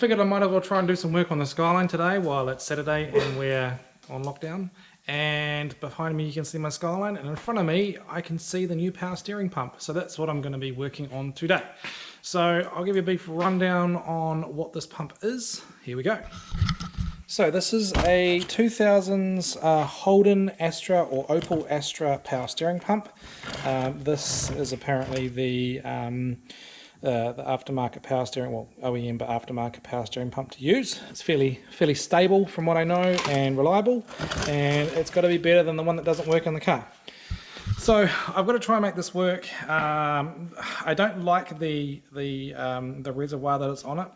figured I might as well try and do some work on the Skyline today while it's Saturday and we're on lockdown. And behind me you can see my Skyline, and in front of me I can see the new power steering pump. So that's what I'm going to be working on today. So I'll give you a brief rundown on what this pump is. Here we go. So this is a 2000s Holden Astra or Opel Astra power steering pump. This is apparently the aftermarket power steering, well, OEM but aftermarket power steering pump to use. It's fairly stable from what I know and reliable, and it's got to be better than the one that doesn't work in the car. So I've got to try and make this work. I don't like the reservoir that it's on it,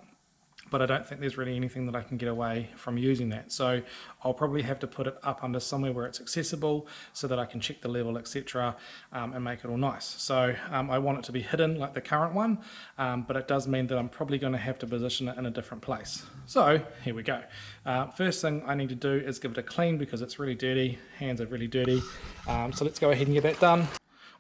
but I don't think there's really anything that I can get away from using that. So I'll probably have to put it up under somewhere where it's accessible so that I can check the level, etc., and make it all nice. So I want it to be hidden like the current one, but it does mean that I'm probably going to have to position it in a different place. So here we go. First thing I need to do is give it a clean because it's really dirty. Hands are really dirty. So let's go ahead and get that done.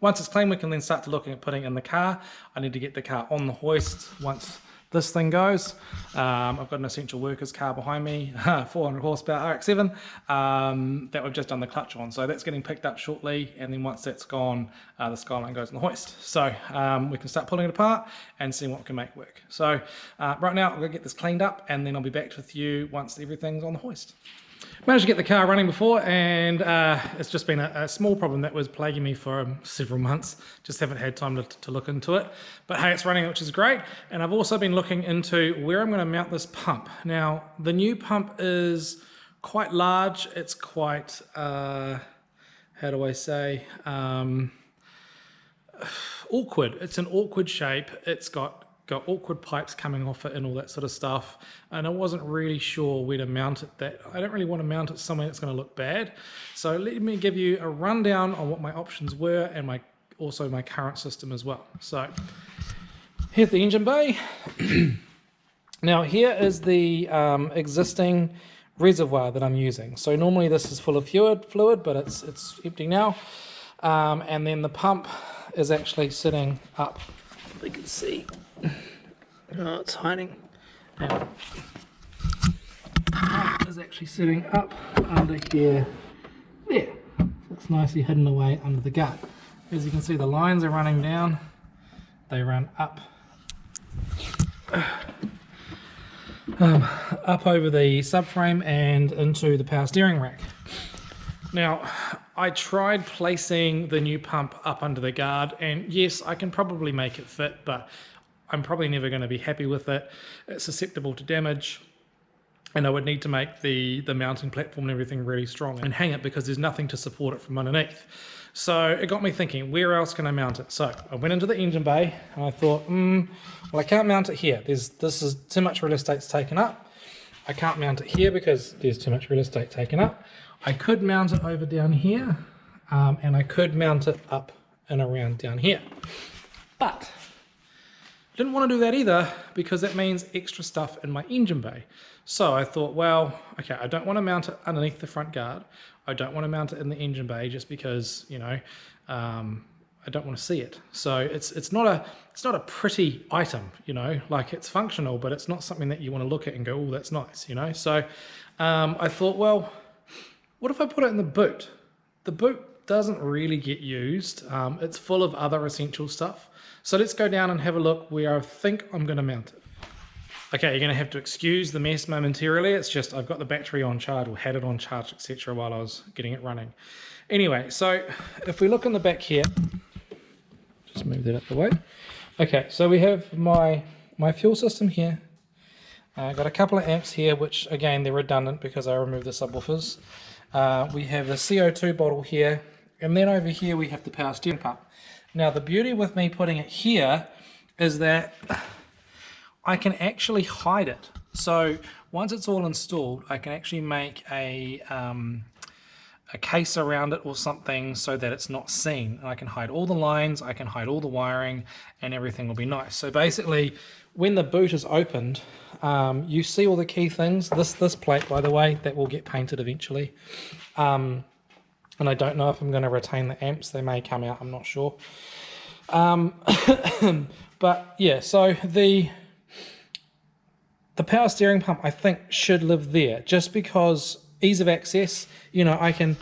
Once it's clean, we can then start to looking at putting it in the car. I need to get the car on the hoist once this thing goes. I've got an essential workers car behind me, 400 horsepower RX7 that we've just done the clutch on. So that's getting picked up shortly, and then once that's gone, the Skyline goes on the hoist. So we can start pulling it apart and see what we can make work. So right now I'm gonna get this cleaned up, and then I'll be back with you once everything's on the hoist. Managed to get the car running before, and it's just been a small problem that was plaguing me for several months. Just haven't had time to look into it. But hey, it's running, which is great. And I've also been looking into where I'm going to mount this pump. Now, the new pump is quite large. It's quite, how do I say, awkward. It's an awkward shape. It's got awkward pipes coming off it and all that sort of stuff, and I wasn't really sure where to mount it. I don't really want to mount it somewhere that's going to look bad. So let me give you a rundown on what my options were, and also my current system as well. So here's the engine bay. Now here is the existing reservoir that I'm using. So normally this is full of fluid, but it's empty now, and then the pump is actually sitting up. You can see. Oh, it's hiding. Now, it's actually sitting up under here. There. So it's nicely hidden away under the gut. As you can see, the lines are running down. They run up. Up over the subframe and into the power steering rack. Now, I tried placing the new pump up under the guard, and yes, I can probably make it fit, but I'm probably never going to be happy with it. It's susceptible to damage, and I would need to make the mounting platform and everything really strong and hang it because there's nothing to support it from underneath. So it got me thinking, where else can I mount it? So I went into the engine bay and I thought, well, I can't mount it here. This is too much real estate's taken up. I can't mount it here because there's too much real estate taken up. I could mount it over down here, and I could mount it up and around down here. But I didn't want to do that either because that means extra stuff in my engine bay. So I thought, well, okay, I don't want to mount it underneath the front guard. I don't want to mount it in the engine bay just because, you know, I don't want to see it. So it's not a pretty item, you know, like it's functional, but it's not something that you want to look at and go, oh, that's nice, you know. So I thought, well, what if I put it in the boot? The boot doesn't really get used. It's full of other essential stuff. So let's go down and have a look where I think I'm going to mount it. Okay, you're going to have to excuse the mess momentarily. It's just I've got the battery on charge, or had it on charge, etc. while I was getting it running. Anyway, so if we look in the back here, just move that out the way. Okay, so we have my fuel system here. I've got a couple of amps here, which again, they're redundant because I removed the subwoofers. We have the CO2 bottle here, and then over here we have the power steering pump. Now the beauty with me putting it here is that I can actually hide it. So once it's all installed, I can actually make a case around it or something so that it's not seen. And I can hide all the lines, I can hide all the wiring, and everything will be nice. So basically, when the boot is opened, you see all the key things. This plate, by the way, that will get painted eventually. And I don't know if I'm going to retain the amps. They may come out, I'm not sure. But yeah, so the power steering pump, I think, should live there, just because ease of access. You know, I can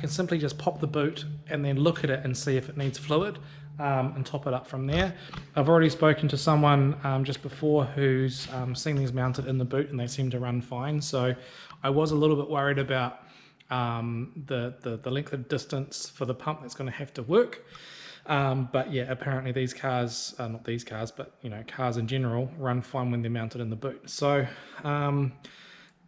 simply just pop the boot and then look at it and see if it needs fluid, and top it up from there. I've already spoken to someone just before who's seen these mounted in the boot, and they seem to run fine. So I was a little bit worried about the length of distance for the pump that's going to have to work. But yeah, apparently these cars, not these cars, but you know, cars in general run fine when they're mounted in the boot. So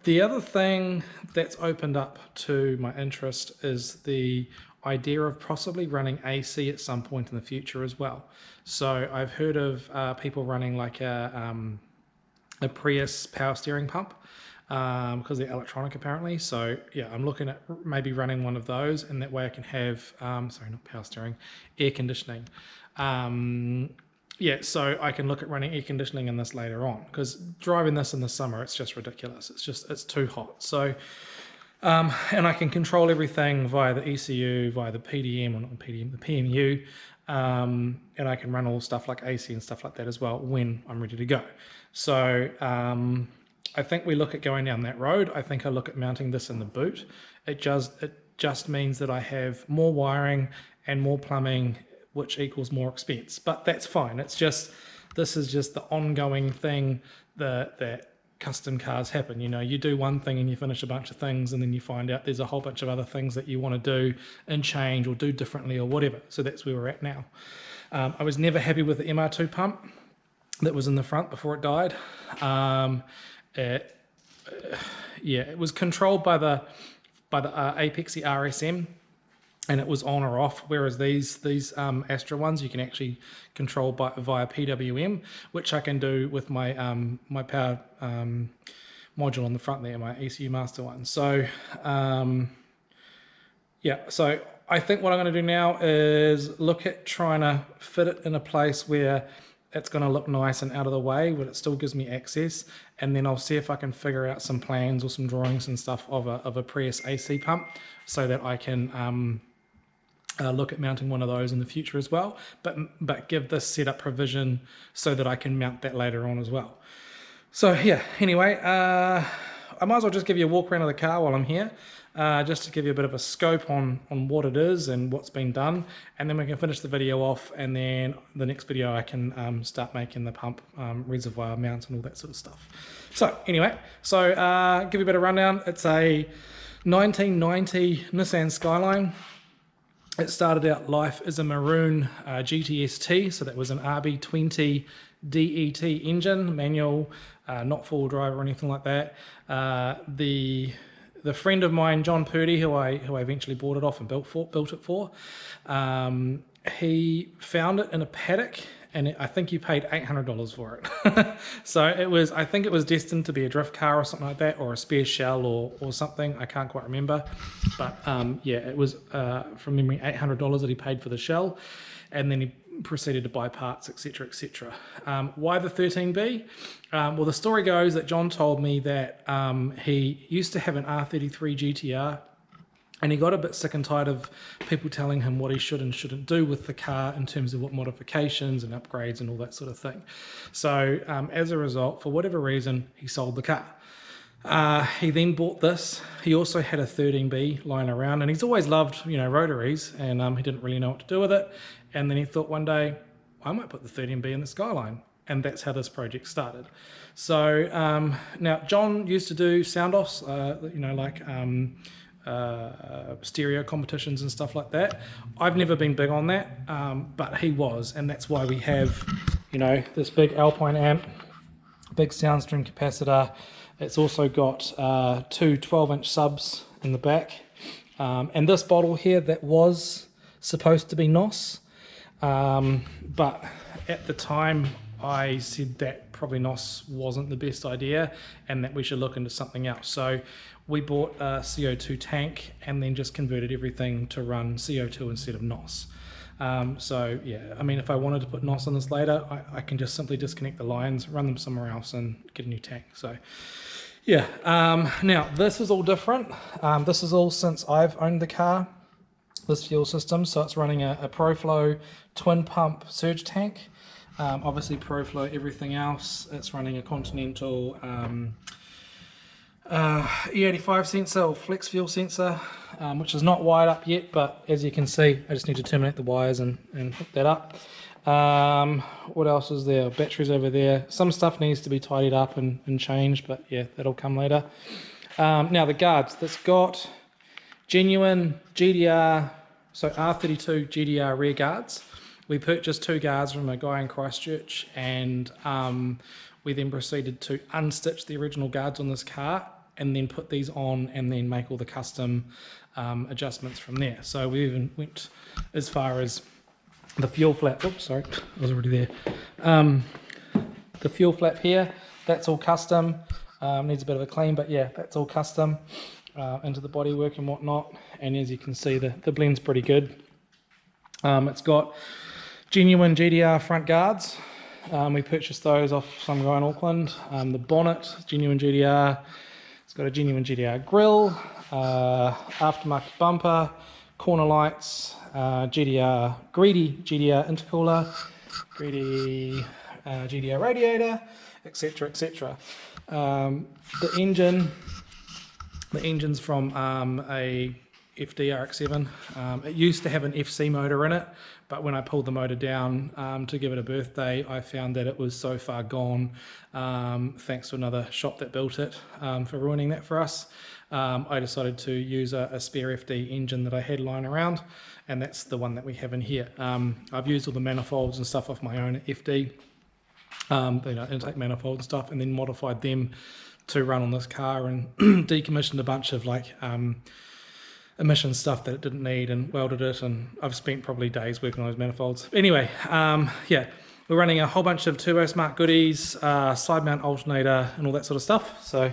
the other thing that's opened up to my interest is the idea of possibly running AC at some point in the future as well. So I've heard of people running like a Prius power steering pump, because they're electronic apparently. So yeah, I'm looking at maybe running one of those, and that way I can have, sorry, not power steering, air conditioning. Yeah, so I can look at running air conditioning in this later on, because driving this in the summer, it's just ridiculous. It's too hot. So, and I can control everything via the ECU, via the PDM, or not PDM, the PMU, and I can run all stuff like AC and stuff like that as well when I'm ready to go. So I think we look at going down that road. I think I look at mounting this in the boot. It just means that I have more wiring and more plumbing, which equals more expense, but that's fine. It's just, this is just the ongoing thing that custom cars happen. You know, you do one thing and you finish a bunch of things, and then you find out there's a whole bunch of other things that you want to do and change or do differently or whatever. So that's where we're at now. I was never happy with the MR2 pump that was in the front before it died. Yeah, it was controlled by the Apexi RSM, and it was on or off, whereas these Astra ones you can actually control via PWM, which I can do with my my power module on the front there, my ECU master one. So yeah, so I think what I'm going to do now is look at trying to fit it in a place where it's going to look nice and out of the way, but it still gives me access. And then I'll see if I can figure out some plans or some drawings and stuff of a Prius AC pump, so that I can look at mounting one of those in the future as well, but give this setup provision so that I can mount that later on as well. So yeah, anyway, I might as well just give you a walk around of the car while I'm here, just to give you a bit of a scope on what it is and what's been done, and then we can finish the video off, and then the next video I can start making the pump reservoir mount and all that sort of stuff. So anyway, give you a bit of rundown. It's a 1990 Nissan Skyline. It started out life as a maroon GTST, so that was an RB20 DET engine, manual, not four-wheel drive or anything like that. The friend of mine, John Purdy, who I eventually bought it off and built it for, he found it in a paddock, and I think he paid $800 for it. So it was, I think it was destined to be a drift car or something like that, or a spare shell or something. I can't quite remember, but yeah, it was from memory $800 that he paid for the shell, and then he proceeded to buy parts, etc., etc. Why the 13B? Well, the story goes that John told me that he used to have an R33 GTR, and he got a bit sick and tired of people telling him what he should and shouldn't do with the car in terms of what modifications and upgrades and all that sort of thing. So as a result, for whatever reason, he sold the car. He then bought this. He also had a 13B lying around, and he's always loved, you know, rotaries, and he didn't really know what to do with it. And then he thought one day, I might put the 13B in the Skyline. And that's how this project started. So now John used to do sound-offs, you know, like stereo competitions and stuff like that. I've never been big on that, but he was, and that's why we have, you know, this big Alpine amp, big Soundstream capacitor. It's also got two 12-inch subs in the back, and this bottle here that was supposed to be NOS, but at the time I said that probably NOS wasn't the best idea and that we should look into something else. So we bought a CO2 tank and then just converted everything to run CO2 instead of NOS. So yeah, I mean, if I wanted to put NOS on this later, I can just simply disconnect the lines, run them somewhere else and get a new tank. So yeah, now this is all different. This is all since I've owned the car, this fuel system. So it's running a ProFlow twin pump surge tank. Obviously ProFlow, everything else. It's running a Continental E85 sensor or flex fuel sensor, which is not wired up yet, but as you can see, I just need to terminate the wires and hook that up. What else is there? Batteries over there. Some stuff needs to be tidied up and changed, but yeah, that'll come later. Now the guards, that's got genuine GDR, so R32 GDR rear guards. We purchased 2 guards from a guy in Christchurch, and we then proceeded to unstitch the original guards on this car and then put these on and then make all the custom adjustments from there. So we even went as far as the fuel flap. Oops, sorry, I was already there. The fuel flap here, that's all custom. Needs a bit of a clean, but yeah, that's all custom into the bodywork and whatnot. And as you can see, the blend's pretty good. It's got genuine GDR front guards. We purchased those off some guy in Auckland. The bonnet, genuine GDR. It's got a genuine GDR grille, aftermarket bumper, corner lights, greedy GDR intercooler, greedy GDR radiator, etc., etc. The engine's from a FD RX7. It used to have an FC motor in it, but when I pulled the motor down to give it a birthday, I found that it was so far gone, thanks to another shop that built it, for ruining that for us. I decided to use a spare FD engine that I had lying around, and that's the one that we have in here. I've used all the manifolds and stuff off my own FD, intake manifold and stuff, and then modified them to run on this car, and decommissioned a bunch of like emission stuff that it didn't need and welded it, and I've spent probably days working on those manifolds. Anyway, yeah, we're running a whole bunch of Turbo Smart goodies, side mount alternator and all that sort of stuff. So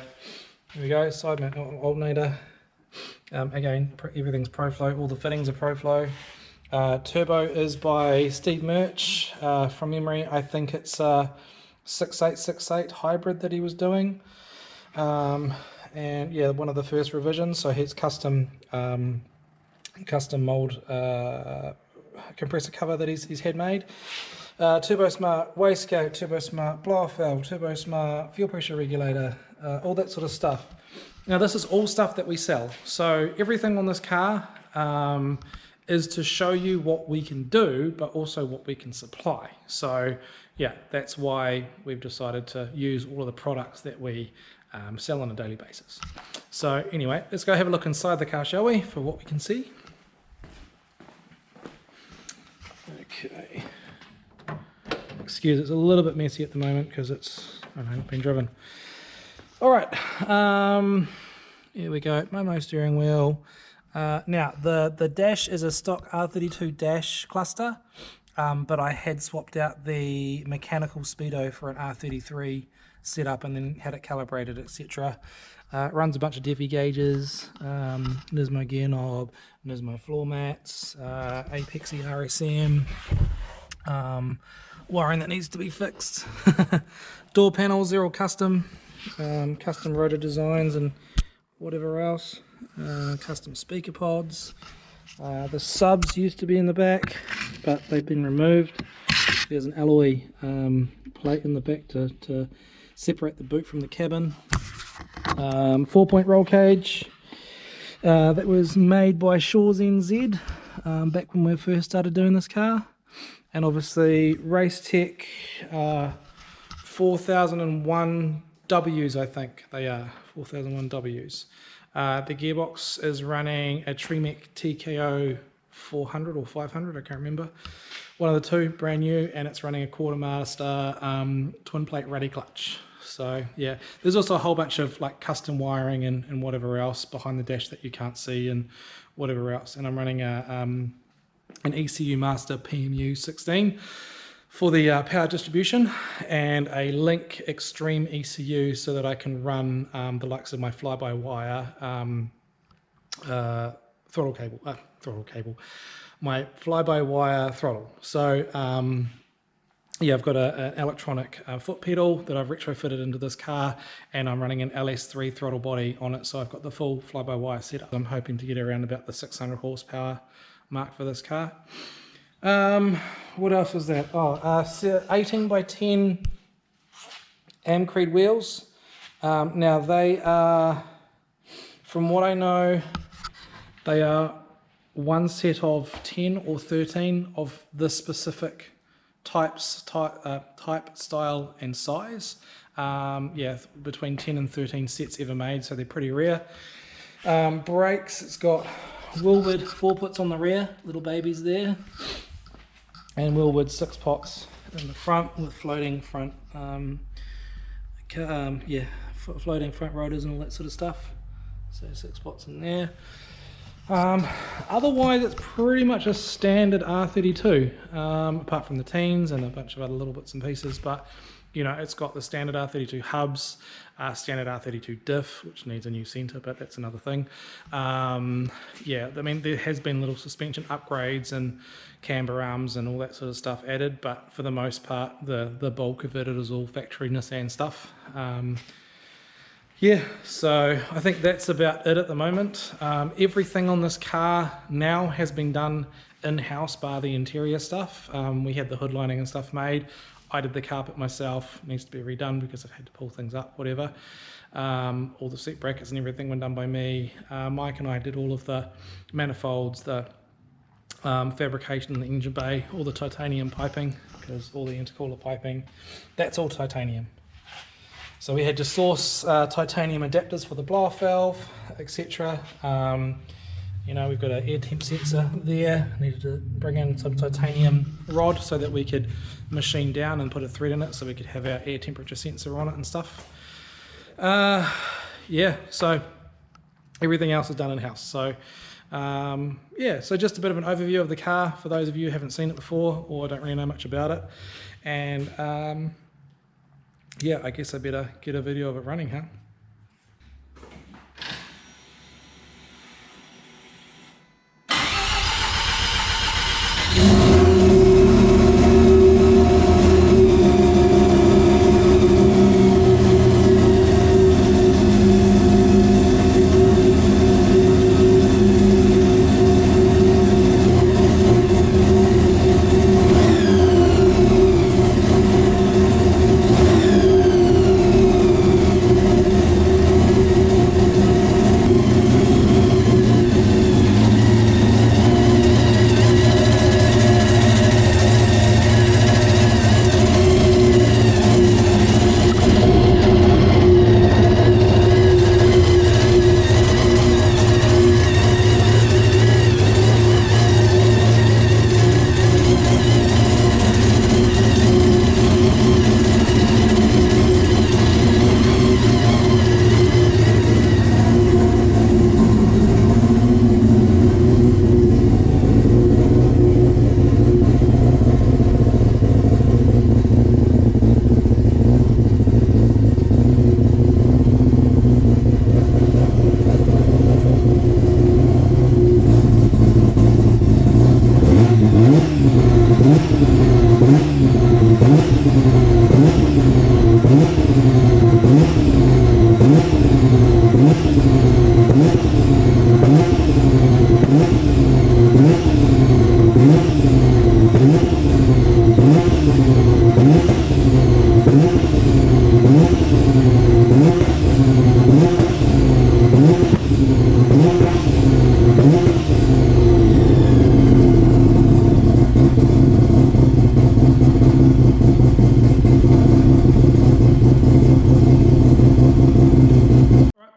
here we go, side mount alternator. Again, everything's ProFlow, all the fittings are ProFlow. Turbo is by Steve Murch. From memory, I think it's a 6868 hybrid that he was doing. And yeah, one of the first revisions, so his custom mold compressor cover that he's had made. Turbo Smart wastegate, Turbo Smart blow-off valve, Turbo Smart fuel pressure regulator, all that sort of stuff. Now this is all stuff that we sell, so everything on this car is to show you what we can do, but also what we can supply. So yeah, that's why we've decided to use all of the products that we sell on a daily basis. So anyway, let's go have a look inside the car, shall we, for what we can see. Okay. Excuse, it's a little bit messy at the moment because it's, I don't know, been driven. All right, here we go, Momo steering wheel. Now, the dash is a stock R32 dash cluster, but I had swapped out the mechanical speedo for an R33 setup and then had it calibrated, etc. It runs a bunch of Diffie gauges, Nismo gear knob, Nismo floor mats, Apexi RSM, wiring that needs to be fixed. Door panels, they're all custom, custom rotor designs and whatever else, custom speaker pods. The subs used to be in the back, but they've been removed. There's an alloy plate in the back to separate the boot from the cabin. 4-point roll cage that was made by Shaw's NZ back when we first started doing this car. And obviously Race Tech 4001 Ws, I think they are, 4001 Ws. The gearbox is running a Tremec TK0400 or 500, I can't remember. One of the two, brand new, and it's running a Quartermaster twin plate ruddy clutch. So yeah, there's also a whole bunch of like custom wiring and whatever else behind the dash that you can't see and whatever else. And I'm running an ECU Master PMU 16 for the power distribution, and a Link Extreme ECU so that I can run the likes of my fly-by-wire throttle cable, my fly-by-wire throttle. So yeah, I've got an electronic foot pedal that I've retrofitted into this car, and I'm running an LS3 throttle body on it, so I've got the full fly-by-wire setup. I'm hoping to get around about the 600 horsepower mark for this car. What else was that? 18 by 10 Amcred wheels. Now they are, from what I know, they are one set of 10 or 13 of this specific type, style and size. Yeah, between 10 and 13 sets ever made, so they're pretty rare. Brakes, it's got Wilwood 4-puts on the rear, little babies there, and Wilwood 6-pots in the front with floating front, floating front rotors and all that sort of stuff. So 6-pots in there. Otherwise it's pretty much a standard R32, apart from the teens and a bunch of other little bits and pieces, but you know, it's got the standard R32 hubs, standard R32 diff, which needs a new center, but that's another thing. Yeah, I mean, there has been little suspension upgrades and camber arms and all that sort of stuff added, but for the most part, the bulk of it is all factory Nissan stuff. Yeah, so I think that's about it at the moment. Everything on this car now has been done in-house bar the interior stuff. We had the hood lining and stuff made. I did the carpet myself, needs to be redone because I've had to pull things up, whatever. All the seat brackets and everything were done by me. Mike and I did all of the manifolds, the fabrication in the engine bay, all the titanium piping, because all the intercooler piping, that's all titanium. So we had to source titanium adapters for the blow-off valve, etc. You know, we've got an air temp sensor there. Needed to bring in some titanium rod so that we could machine down and put a thread in it so we could have our air temperature sensor on it and stuff. Yeah, so everything else is done in-house. So yeah, so just a bit of an overview of the car for those of you who haven't seen it before or don't really know much about it. And yeah, I guess I better get a video of it running, huh?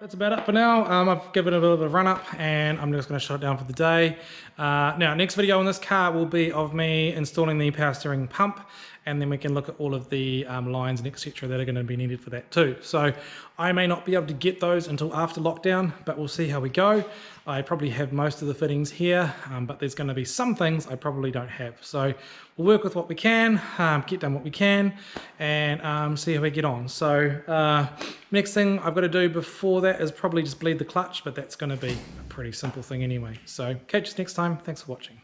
That's about it for now. I've given it a bit of a run up and I'm just going to shut it down for the day. Now, next video on this car will be of me installing the power steering pump, and then we can look at all of the lines and etc. that are going to be needed for that too. So I may not be able to get those until after lockdown, but we'll see how we go. I probably have most of the fittings here, but there's going to be some things I probably don't have. So we'll work with what we can, get done what we can, and see how we get on. So next thing I've got to do before that is probably just bleed the clutch, but that's going to be a pretty simple thing anyway. So catch us next time. Thanks for watching.